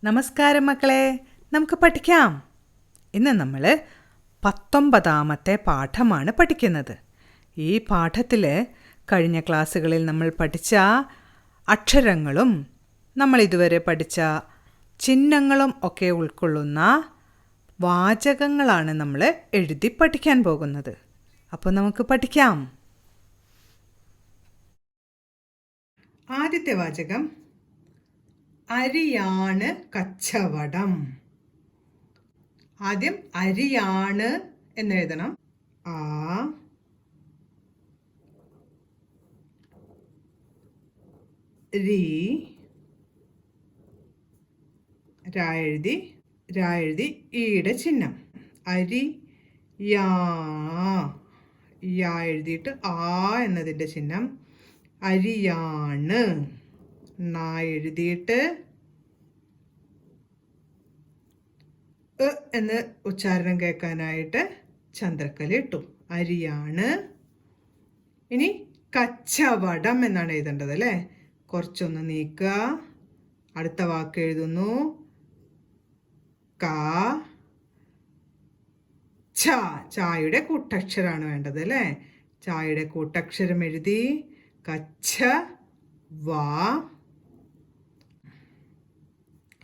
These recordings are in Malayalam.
നമസ്കാരം മക്കളെ, നമുക്ക് പഠിക്കാം. ഇന്ന് നമ്മൾ 19ാമത്തെ പാഠമാണ് പഠിക്കുന്നത്. ഈ പാഠത്തിൽ കഴിഞ്ഞ ക്ലാസ്സുകളിൽ നമ്മൾ പഠിച്ച അക്ഷരങ്ങളും നമ്മൾ ഇതുവരെ പഠിച്ച ചിഹ്നങ്ങളും ഒക്കെ ഉൾക്കൊള്ളുന്ന വാചകങ്ങളാണ് നമ്മൾ എഴുതി പഠിക്കാൻ പോകുന്നത്. അപ്പോൾ നമുക്ക് പഠിക്കാം. ആദ്യത്തെ വാചകം അരിയാണ് കച്ചവടം. ആദ്യം അരിയാണ് എന്നെഴുതണം. ആ രി രായെഴുതി ഈയുടെ ചിഹ്നം. അരി യാ എഴുതിയിട്ട് ആ എന്നതിൻ്റെ ചിഹ്നം. അരിയാണ് നാ എഴുതിയിട്ട് എന്ന് ഉച്ചാരണം കേൾക്കാനായിട്ട് ചന്ദ്രക്കല ഇട്ടു. അരിയാണ്. ഇനി കച്ചവടം എന്നാണ് എഴുതേണ്ടത് അല്ലേ? കുറച്ചൊന്ന് നീക്കുക. അടുത്ത വാക്ക് എഴുതുന്നു. ക ഛ. ചായയുടെ കൂട്ടക്ഷരമാണ് വേണ്ടത് അല്ലേ? ചായയുടെ കൂട്ടക്ഷരം എഴുതി. കച്ച വാ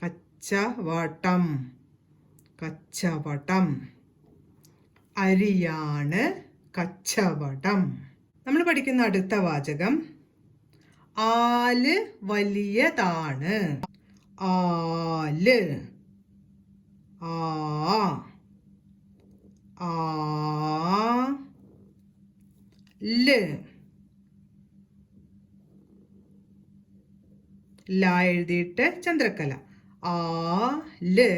കച്ചവടം. കച്ചവടം. അരിയാണ് കച്ചവടം. നമ്മൾ പഠിക്കുന്ന അടുത്ത വാചകം ആല് വലിയതാണ്. ആല് ല് ല എഴുതിയിട്ട് ചന്ദ്രക്കല. ആല്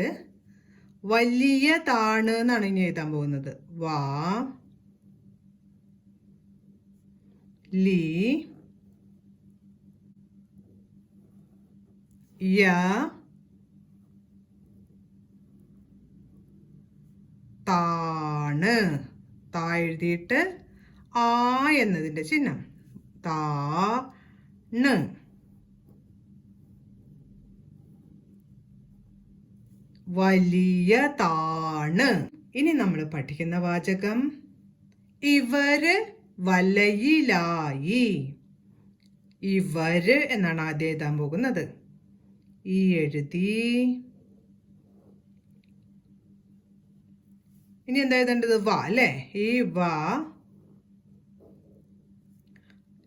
വലിയതാണ് എന്നാണ് ഇനി എഴുതാൻ പോകുന്നത്. വാ ലി യ താണ്. താ എഴുതിയിട്ട് ആ എന്നതിൻ്റെ ചിഹ്നം. താണ്. വലിയതാണ്. ഇനി നമ്മൾ പഠിക്കുന്ന വാചകം ഇവര് വലയിലായി. ഇവര് എന്നാണ് ആദ്യം എഴുതാൻ പോകുന്നത്. ഈ എഴുതി. ഇനി എന്താ എഴുതേണ്ടത്? വാ അല്ലേ? ഈ വാ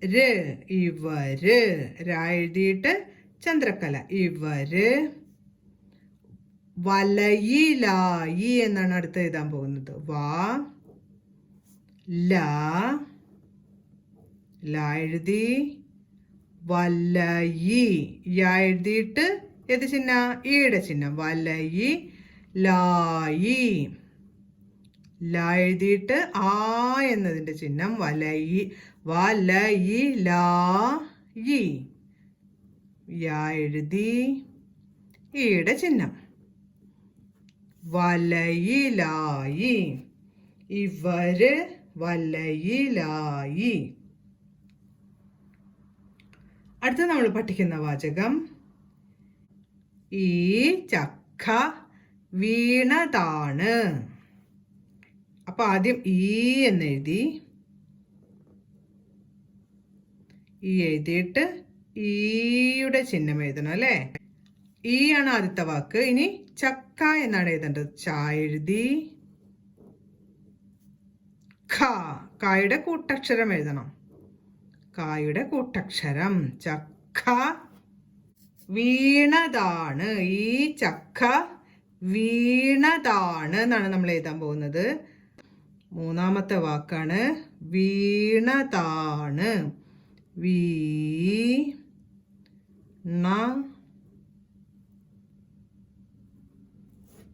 ര്. ഇവര് രാ എഴുതിയിട്ട് ചന്ദ്രക്കല. ഇവര് വലയിലായി എന്നാണ് അടുത്ത് എഴുതാൻ പോകുന്നത്. വാ ല എഴുതി. വലയി യാ എഴുതിയിട്ട് ഏത് ചിഹ്ന? ഈയുടെ ചിഹ്നം. വലയി ലായി. ല എഴുതിയിട്ട് ആ എന്നതിൻ്റെ ചിഹ്നം. വലയി ലായി. യാ എഴുതി ഈയുടെ ചിഹ്നം. വലയിലായി. ഇവര് വലയിലായി. അടുത്ത നമ്മൾ പഠിക്കുന്ന വാചകം ഈ ചക്ക വീണതാണ്. അപ്പൊ ആദ്യം ഈ എന്നെഴുതി. ഈ എഴുതിയിട്ട് ഈയുടെ ചിഹ്നം എഴുതണം അല്ലേ? ഈ ആണ് ആദ്യത്തെ വാക്ക്. ഇനി ചക്ക എന്നാണ് എഴുതേണ്ടത്. ച എഴുതി. കായുടെ കൂട്ടക്ഷരം എഴുതണം. കായുടെ കൂട്ടക്ഷരം. ചക്ക വീണതാണ്. ഈ ചക്ക വീണതാണ് എന്നാണ് നമ്മൾ എഴുതാൻ പോകുന്നത്. മൂന്നാമത്തെ വാക്കാണ് വീണതാണ്.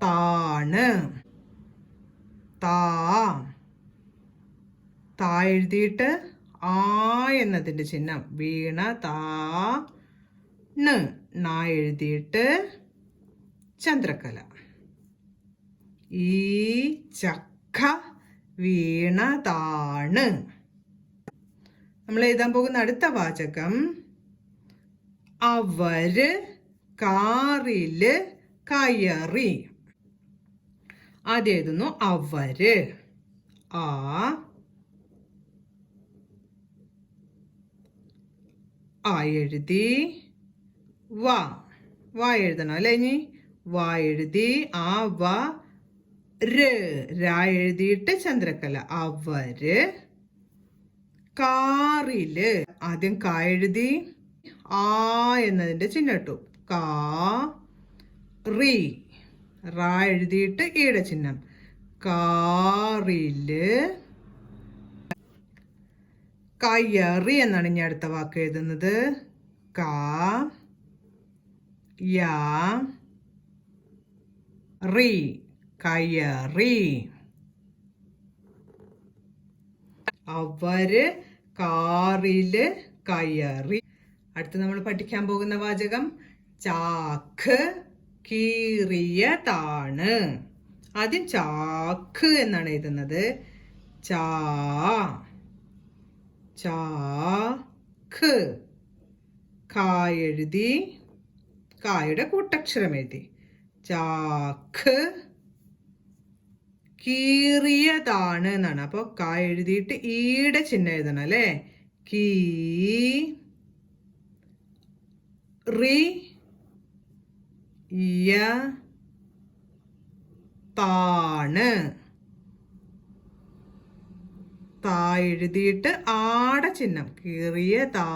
താണ്. താ എഴുതിയിട്ട് ആ എന്നതിൻ്റെ ചിഹ്നം. വീണ താണ്. നാ എഴുതിയിട്ട് ചന്ദ്രക്കല. ഈ ചക്ക വീണതാണ്. നമ്മൾ എഴുതാൻ പോകുന്ന അടുത്ത വാചകം അവര് കാറില് കയറി. ആദ്യം എഴുതുന്നു അവര്. ആ എഴുതി. വാ എഴുതണം അല്ലെ? ഇനി വാ എഴുതി. ആ വ രാ എഴുതിയിട്ട് ചന്ദ്രക്കല. അവര് കാറില്. ആദ്യം കാ എഴുതി. ആ എന്നതിന്റെ ചിഹ്നം ഇട്ടു. കാ റി. റാ എഴുതിയിട്ട് ഈയുടെ ചിഹ്നം. കാറില് കയറി എന്നാണ് ഇനി അടുത്ത വാക്ക് എഴുതുന്നത്. കാ യാ റി. കയറി. അവര് കാറില് കയറി. അടുത്ത് നമ്മൾ പഠിക്കാൻ പോകുന്ന വാചകം ചാക്ക് കീറിയതാണ്. ആദ്യം ചാക്ക് എന്നാണ് എഴുതുന്നത്. ചാക്ക്. കാ എഴുതി. കായുടെ കൂട്ടക്ഷരം എഴുതി. ചാക്ക് കീറിയതാണ് എന്നാണ്. അപ്പൊ കാ എഴുതിയിട്ട് ഈയുടെ ചിഹ്നം എഴുതണം അല്ലെ? കീ റി യ താണ്. താ എഴുതിയിട്ട് ആടെ ചിഹ്നം. കീറിയ താ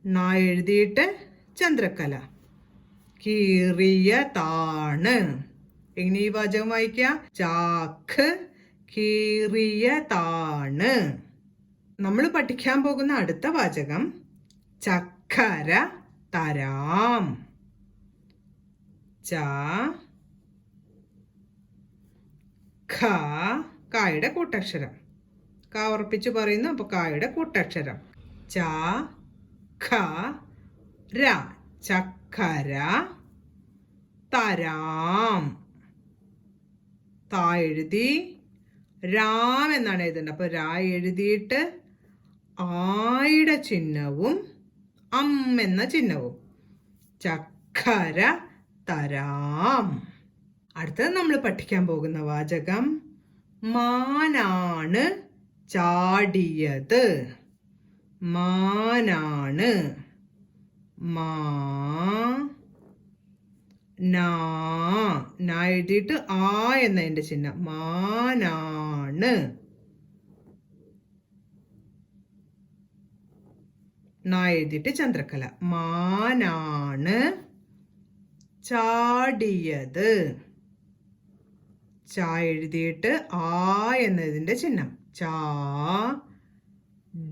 ണ എഴുതിയിട്ട് ചന്ദ്രക്കല. കീറിയതാണ്. എങ്ങനെ ഈ വാചകം വായിക്കാം? ചാക്ക് കീറിയതാണ്. നമ്മൾ പഠിക്കാൻ പോകുന്ന അടുത്ത വാചകം ചക്കര തരാം. കായുടെ കൂട്ടക്ഷരം. കാ ഉറപ്പിച്ചു പറയുന്നു. അപ്പൊ കായുടെ കൂട്ടക്ഷരം ചക്കര തരാം. താ എഴുതി. രാം എന്നാണ് എഴുതേണ്ടത്. അപ്പൊ രാ എഴുതിയിട്ട് ആയുടെ ചിഹ്നവും എന്ന ചിഹ്നവും. ചക്കര തരാം. അടുത്തത് നമ്മൾ പഠിക്കാൻ പോകുന്ന വാചകം മാനാണ് ചാടിയത്. മാനാണ്. നാ എഴുതിയിട്ട് ആ എന്നതിന്റെ ചിഹ്നം. മാനാണ്. നാ എഴുതിയിട്ട് ചന്ദ്രക്കല. മാനാണ് ചാടിയത്. ചാ എഴുതിയിട്ട് ആ എന്നതിന്റെ ചിഹ്നം.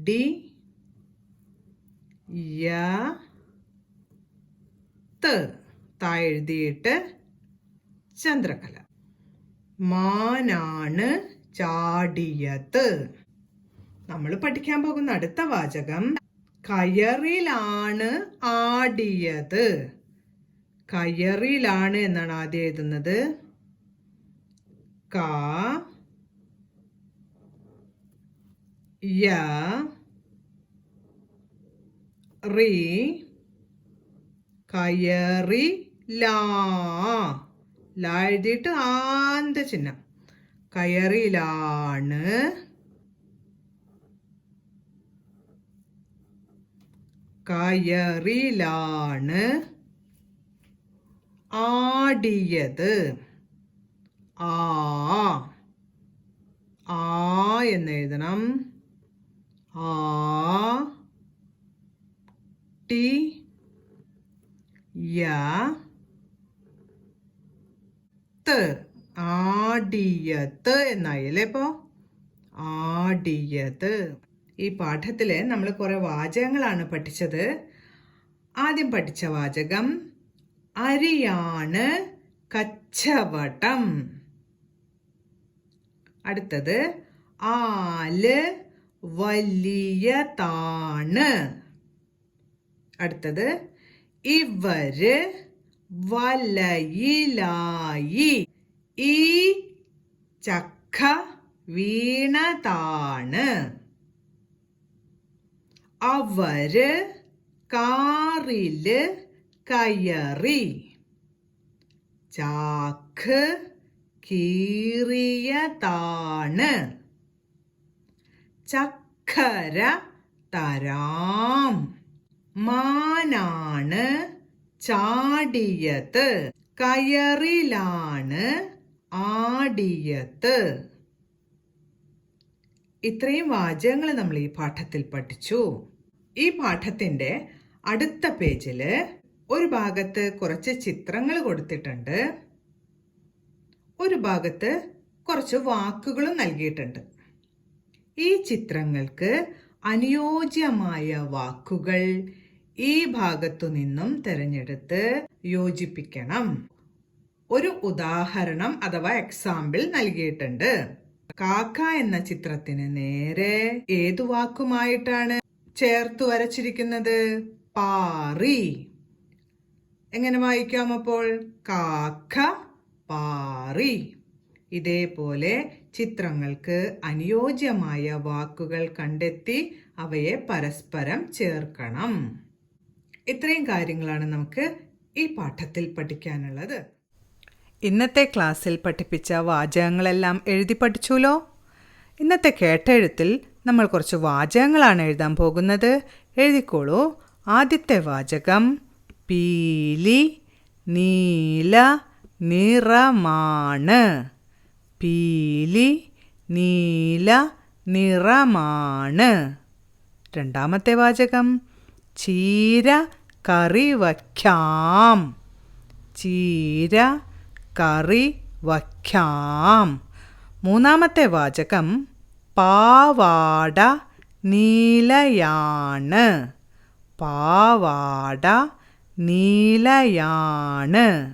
ഡി യ താ എഴുതിയിട്ട് ചന്ദ്രകല. മാനാണ് ചാടിയത്. നമ്മൾ പഠിക്കാൻ പോകുന്ന അടുത്ത വാചകം കയറിലാണ് ആടിയത്. കയറിലാണ് എന്നാണ് ആദ്യം എഴുതുന്നത്. കാ യ റി കയറി ലാ എഴുതിയിട്ട് ആന്ത ചിഹ്നം. കയറിലാണ് ആടിയത്. എന്ന് എഴുതണം. ടി യ ആടിയത് എന്നായി അല്ലേ? ഇപ്പോ ആടിയത്. ഈ പാഠത്തില് നമ്മൾ കുറെ വാചകങ്ങളാണ് പഠിച്ചത്. ആദ്യം പഠിച്ച വാചകം അരിയാണ് കച്ചവടം. അടുത്തത് ആല് വലിയതാണ്. അടുത്തത് ഇവര് വലയിലായി. ഈ ചക്ക വീണതാണ്. അവര് കാറില് കയറി. ചാക്ക് കീറിയതാണ്. ചക്കര തരാം. മാനാണ് ചാടിയത്. കയറിലാണ് ആടിയത്. ഇത്രയും വാചകങ്ങൾ നമ്മൾ ഈ പാഠത്തിൽ പഠിച്ചു. ഈ പാഠത്തിന്റെ അടുത്ത പേജില് ഒരു ഭാഗത്ത് കുറച്ച് ചിത്രങ്ങൾ കൊടുത്തിട്ടുണ്ട്, ഒരു ഭാഗത്ത് കുറച്ച് വാക്കുകളും നൽകിയിട്ടുണ്ട്. ഈ ചിത്രങ്ങൾക്ക് അനുയോജ്യമായ വാക്കുകൾ ഈ ഭാഗത്തു നിന്നും തിരഞ്ഞെടുത്ത് യോജിപ്പിക്കണം. ഒരു ഉദാഹരണം അഥവാ എക്സാമ്പിൾ നൽകിയിട്ടുണ്ട്. കാക്ക എന്ന ചിത്രത്തിന് നേരെ ഏതു വാക്കുമായിട്ടാണ് ചേർത്തു വരച്ചിരിക്കുന്നത്? പാറി. എങ്ങനെ വായിക്കാം അപ്പോൾ? കാക്ക പാറി. ഇതേപോലെ ചിത്രങ്ങൾക്ക് അനുയോജ്യമായ വാക്കുകൾ കണ്ടെത്തി അവയെ പരസ്പരം ചേർക്കണം. ഇത്രയും കാര്യങ്ങളാണ് നമുക്ക് ഈ പാഠത്തിൽ പഠിക്കാനുള്ളത്. ഇന്നത്തെ ക്ലാസ്സിൽ പഠിപ്പിച്ച വാചകങ്ങളെല്ലാം എഴുതി പഠിച്ചുല്ലോ. ഇന്നത്തെ കേട്ടെഴുത്തിൽ നമ്മൾ കുറച്ച് വാചകങ്ങളാണ് എഴുതാൻ പോകുന്നത്. എഴുതിക്കോളൂ. ആദ്യത്തെ വാചകം പീലി നീല നിറമാണ്. പീലി നീല നിറമാണ്. രണ്ടാമത്തെ വാചകം ചീര കറി വയ്ക്കാം. ചീര കറി വയ്ക്കാം. മൂന്നാമത്തെ വാചകം പാവാട നീലയാണ്. പാവാട നീലയാണ്.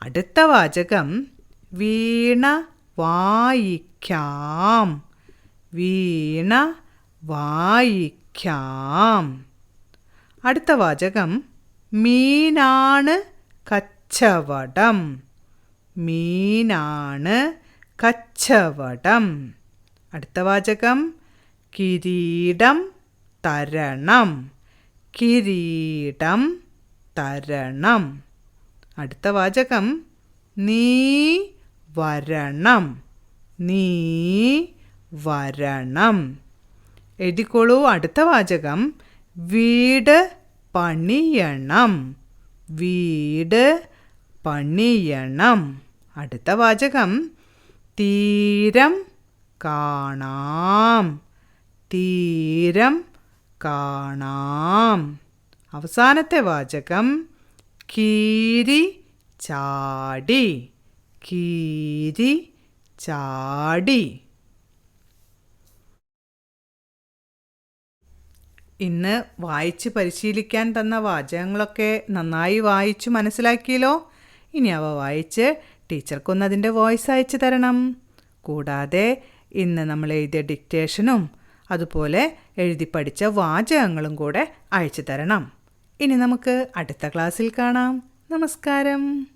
അടുത്ത വാചകം വീണ വായിക്കാം. വീണ വായിക്കാം. അടുത്ത വാചകം മീനാണ് കച്ചവടം. മീനാണ് കച്ചവടം. അടുത്ത വാചകം കിരീടം തരണം. കിരീടം തരണം. അടുത്ത വാചകം നീ വരണം. നീ വരണം. എഴുതിക്കോളൂ. അടുത്ത വാചകം വീട് പണിയണം. വീട് പണിയണം. അടുത്ത വാചകം തീരം കാണാം. തീരം കാണാം. അവസാനത്തെ വാചകം കീരി ചാടി. കീരി ചാടി. ഇന്ന് വായിച്ച് പരിശീലിക്കാൻ തന്ന വാചകങ്ങളൊക്കെ നന്നായി വായിച്ചു മനസ്സിലാക്കിയല്ലോ. ഇനി അവ വായിച്ച് ടീച്ചർക്കൊന്നതിൻ്റെ വോയിസ് അയച്ചു തരണം. കൂടാതെ ഇന്ന് നമ്മൾ എഴുതിയ ഡിക്റ്റേഷനും അതുപോലെ എഴുതി പഠിച്ച വാചകങ്ങളും കൂടെ അയച്ചു തരണം. ഇനി നമുക്ക് അടുത്ത ക്ലാസ്സിൽ കാണാം. നമസ്കാരം.